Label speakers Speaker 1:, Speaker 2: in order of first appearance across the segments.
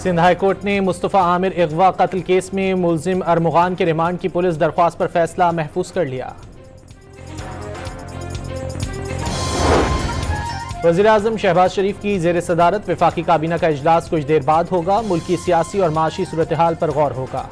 Speaker 1: Sindh high court ने मुस्तफ़ा आमिर अगवा कत्ल केस में मुलजिम अरमुगान के रिमांड की पुलिस दरख्वास्त पर फैसला महफूज कर लिया। वज़ीर-ए-आज़म शहबाज शरीफ की ज़ेर सदारत वफाकी काबीना का इजलास कुछ देर बाद होगा। मुल्की सियासी और माशी सूरत हाल पर गौर होगा।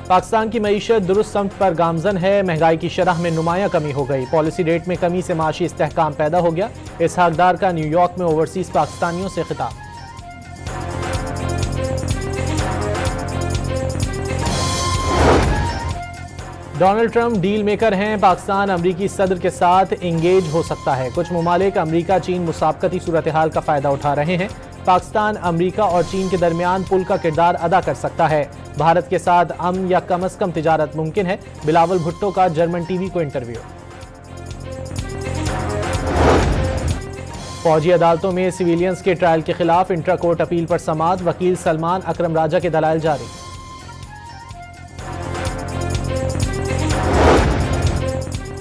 Speaker 1: पाकिस्तान की मईशत दुरुस्त समत पर गामजन है। महंगाई की शरह में नुमायां कमी हो गई। पॉलिसी रेट में कमी से माशी इस्तेहकाम पैदा हो गया। इसहाक डार का न्यूयॉर्क में ओवरसीज पाकिस्तानियों से खिताब। डोनाल्ड ट्रंप डील मेकर हैं। पाकिस्तान अमरीकी सदर के साथ इंगेज हो सकता है। कुछ ममालिक अमरीका चीन मुसाबकती सूरत हाल का फायदा उठा रहे हैं। पाकिस्तान अमरीका और चीन के दरमियान पुल का किरदार अदा कर सकता है। भारत के साथ अमन या कम अज कम तिजारत मुमकिन है। बिलावल भुट्टो का जर्मन टीवी को इंटरव्यू। फौजी अदालतों में सिविलियंस के ट्रायल के खिलाफ इंट्रा कोर्ट अपील पर समाअत। वकील सलमान अकरम राजा के दलाइल जारी।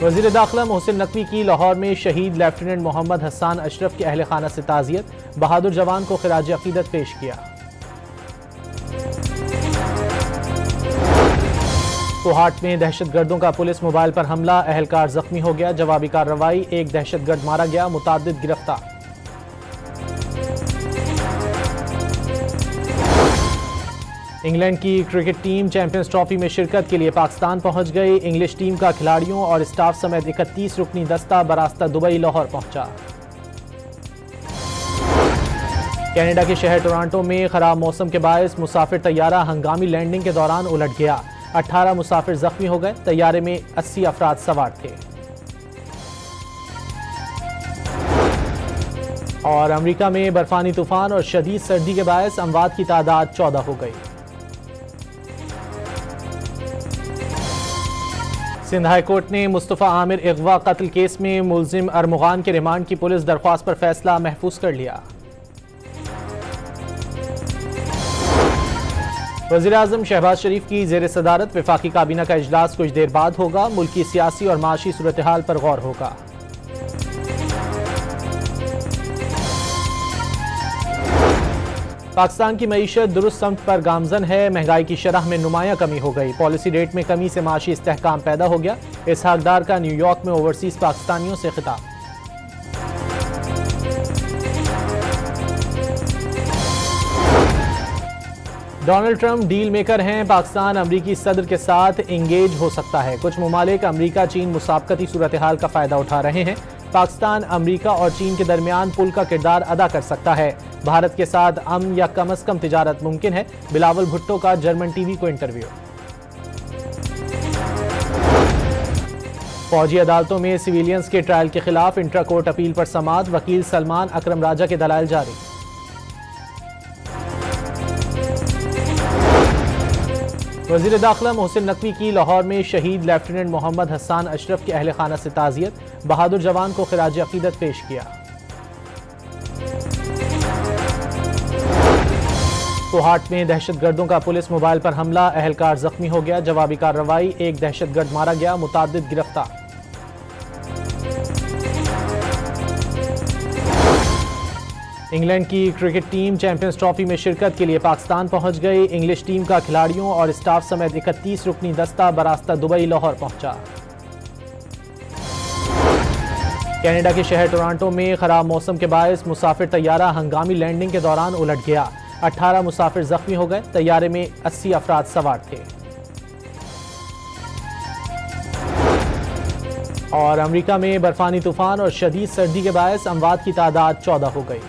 Speaker 1: वज़ीर दाखिला मोहसिन नकवी की लाहौर में शहीद लेफ्टिनेंट मोहम्मद हसन अशरफ के अहल खाना से ताज़ियत। बहादुर जवान को खिराज अकीदत पेश किया। कोहाट में दहशतगर्दों का पुलिस मोबाइल पर हमला। अहलकार जख्मी हो गया। जवाबी कार्रवाई। एक दहशतगर्द मारा गया। मुतादिद गिरफ्तार। इंग्लैंड की क्रिकेट टीम चैंपियंस ट्रॉफी में शिरकत के लिए पाकिस्तान पहुंच गई। इंग्लिश टीम का खिलाड़ियों और स्टाफ समेत 31 रुकनी दस्ता बरास्ता दुबई लाहौर पहुंचा। कनाडा के शहर टोरंटो में खराब मौसम के बायस मुसाफिर तैयारा हंगामी लैंडिंग के दौरान उलट गया। 18 मुसाफिर जख्मी हो गए। तैयारे में 80 अफराद सवार थे। और अमेरिका में बर्फानी तूफान और शदीद सर्दी के बायस अमवात की तादाद 14 हो गई। सिंध हाई कोर्ट ने मुस्तफ़ा आमिर अगवा कत्ल केस में मुलजिम अरमुगान के रिमांड की पुलिस दरख्वास्त पर फैसला महफूज कर लिया। वज़ीर-ए-आज़म शहबाज शरीफ की ज़ेर सदारत वफाकी काबीना का इजलास कुछ देर बाद होगा। मुल्की सियासी और माशी सूरत हाल पर गौर होगा। पाकिस्तान की मईशत दुरुस्त समत पर गामजन है। महंगाई की शरह में नुमायां कमी हो गई। पॉलिसी रेट में कमी से माशी इस्तेहकाम पैदा हो गया। इसहाक डार का न्यूयॉर्क में ओवरसीज पाकिस्तानियों से खिताब। डोनाल्ड ट्रंप डील मेकर हैं। पाकिस्तान अमरीकी सदर के साथ इंगेज हो सकता है। कुछ ममालिक अमरीका चीन मुसाबकती सूरत हाल का फायदा उठा रहे हैं। पाकिस्तान अमरीका और चीन के दरमियान पुल का किरदार अदा कर सकता है। भारत के साथ अमन या कम अज कम तिजारत मुमकिन है। बिलावल भुट्टो का जर्मन टीवी को इंटरव्यू। फौजी अदालतों में सिविलियंस के ट्रायल के खिलाफ इंट्रा कोर्ट अपील पर समाअत। वकील सलमान अकरम राजा के दलाइल जारी। वज़ीर दाखिला मोहसिन नकवी की लाहौर में शहीद लेफ्टिनेंट मोहम्मद हसन अशरफ के अहल खाना से ताज़ियत। बहादुर जवान को खिराज अकीदत पेश किया। कोहाट में दहशतगर्दों का पुलिस मोबाइल पर हमला। अहलकार जख्मी हो गया। जवाबी कार्रवाई। एक दहशतगर्द मारा गया। मुतादिद गिरफ्तार। इंग्लैंड की क्रिकेट टीम चैंपियंस ट्रॉफी में शिरकत के लिए पाकिस्तान पहुंच गई। इंग्लिश टीम का खिलाड़ियों और स्टाफ समेत 31 रुकनी दस्ता बरास्ता दुबई लाहौर पहुंचा। कनाडा के शहर टोरंटो में खराब मौसम के बायस मुसाफिर तैयारा हंगामी लैंडिंग के दौरान उलट गया। 18 मुसाफिर जख्मी हो गए। तैयारे में 80 अफराद सवार थे। और अमेरिका में बर्फानी तूफान और शदीद सर्दी के बायस अमवात की तादाद 14 हो गई।